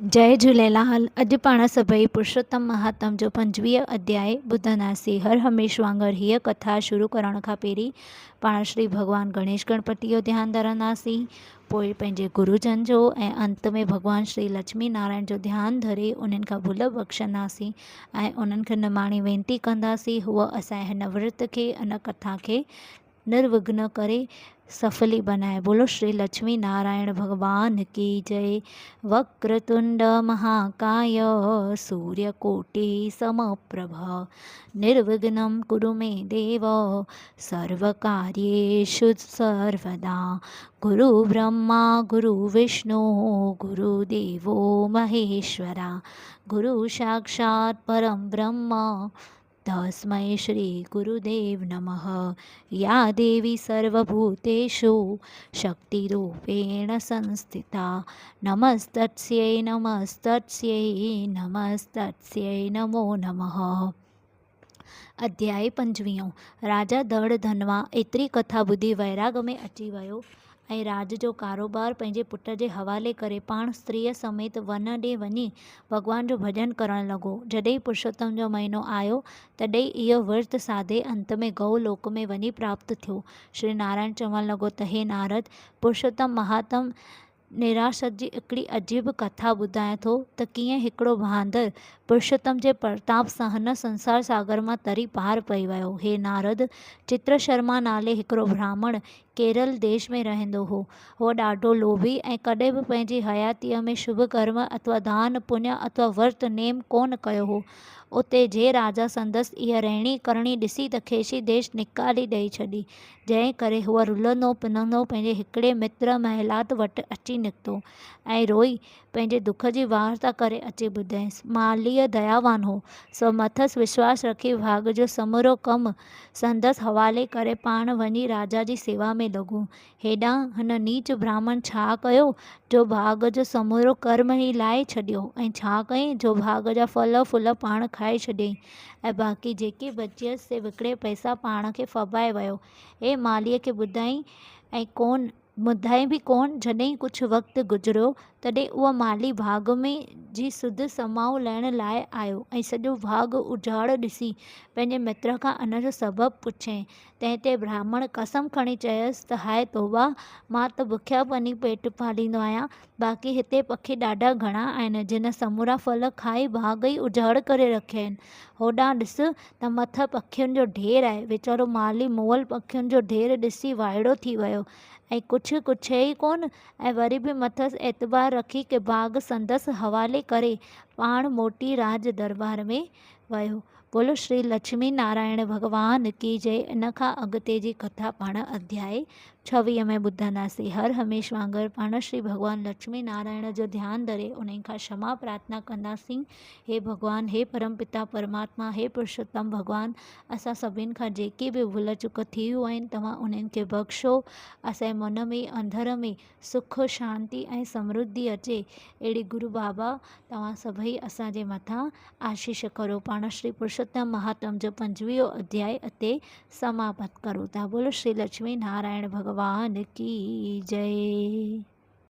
जय झूलेलाल। अॼु पाण सभई पुरुषोत्तम महात्म जो 25 अध्याय ॿुधंदासीं। हर हमेश वांगुरु हीअ कथा शुरू करण खां पहिरीं पाण श्री भॻवान गणेश गणपति जो ध्यानु धरंदासीं, पोइ पंहिंजे गुरुजन जो ऐं अंत में भॻवान श्री लक्ष्मी नारायण जो ध्यानु धरे उन्हनि खां भुल बख़्शंदासीं ऐं उन्हनि खे निमाणी वेनती कंदासीं हूअ असांजे हिन विर्त खे, इन कथा खे निर्विघ्न करे सफली बनाए। बोलो श्री लक्ष्मी नारायण भगवान की जय। वक्रतुंड महाकाय सूर्यकोटि समप्रभ निर्विघ्नं कुरु मे देव सर्वकार्येषु सर्वदा। गुरु ब्रह्मा गुरु विष्णु गुरुदेवो महेश्वरा गुरु साक्षात् परं ब्रह्म तस्मै श्री गुरुदेव नमः। या देवी सर्वभूतेषु शक्तिरूपेण संस्थिता नमस्तस्यै नमस्तस्यै नमस्तस्यै नमो नमः। अध्याय 25। राजा दड़ धनवा एतिरी कथा ॿुधी वैराग में अची वियो ऐं राज जो कारोबार पंहिंजे पुट जे हवाले करे पाण स्त्रीअ समेत वन ॾे वञी भॻवान जो भॼन करणु लॻो। जॾहिं पुरुषोत्तम जो महीनो आयो तॾहिं इहो विर्त साधे अंत में गौ लोक में वञी प्राप्त थियो। श्री नारायण चवणु लॻो त हे नारद, पुरुषोत्तम महात्म निराशत जी हिकिड़ी अजीब कथा ॿुधायां थो त कीअं हिकिड़ो बांदर पुरुषोत्तम जे प्रताप सां हिन संसार सागर मां तरी पार पई वियो। हे नारद, चित्र शर्मा नाले हिकिड़ो ब्राह्मण केरल देश में रहंदो हो। उहो ॾाढो लोभी ऐं कॾहिं बि पंहिंजी हयातीअ में शुभ कर्म अथवा दान पुण्य अथवा वर्त नेम कोन कयो हो। उते जे राजा संदसि इहा रहणी करणी ॾिसी त खेसि देश निकाली ॾेई छॾी, जंहिं करे हूअ रुलंदो पिनंदो पंहिंजे हिकिड़े मित्र महिलात वटि अची निकितो ऐं रोई पंहिंजे दुख जी वार्ता करे अची ॿुधाईंसि। मालीअ दयावान हो, सो मथसि विश्वास रखी भाग जो समूरो कमु संदसि हवाले करे पाण वञी राजा जी सेवा में लॻो। हेॾां हिन नीच ब्राह्मण छा कयो जो भाग जो समूरो कर्म ई लाहे छॾियो, ऐं छा कयईं जो भाग जा फल फुल पाण खाए छॾियईं ऐं बाक़ी जेके बचियसि से विकिणे पैसा पाण खे फबाए वियो। हे मालीअ खे ॿुधाई बि कोन। जॾहिं कुझु वक़्तु गुज़रियो तॾहिं उहो माली भाग में जी सुध समाउ लहण लाइ आयो ऐं सॼो भाग उजाड़ ॾिसी पंहिंजे मित्र खां इन जो सबबु पुछियईं। तंहिं ते ब्राह्मण कसम खणी चयसि त हाय तौबा, मां त बुखिया पनी पेट पालींदो आहियां, बाक़ी हिते पखी ॾाढा घणा आहिनि जिन समूरा फल खाई भाग ई उजाड़ करे रखिया आहिनि। होॾां ॾिस त मथ पखियुनि जो ढेर आहे। वीचारो माली मुअल पखियुनि जो ढेर ॾिसी वाइड़ो थी वियो ऐं कुझु ई कोन, ऐं वरी बि मथसि एतबार रखी कि भाग संदसि हवाले करे पाण मोटी राज दरबार में वियो। बोलो श्री लक्ष्मी नारायण भगवान की जय। इन खां अॻिते जी कथा पाण अध्याय 26 में ॿुधंदासीं। हर हमेश वांगुरु पाण श्री भॻवान लक्ष्मी नारायण जो ध्यानु धरे उन्हनि खां क्षमा प्रार्थना कंदासीं। हे भॻवान, हे परमपिता परमात्मा, हे पुरुषोत्तम भॻवान, असां सभिनि खां जेके बि भुल चुक थियूं आहिनि तव्हां उन्हनि खे बख़्शो। असांजे मन में अंदर में सुख शांती ऐं समृद्धि अचे अहिड़ी गुरु बाबा तव्हां सभई असांजे मथां आशीष करो। पाण श्री पुरुषोत्तम महात्म जो 25 अध्याय हिते समाप्त करो था। बोलो श्री लक्ष्मी नारायण भगवान की जय।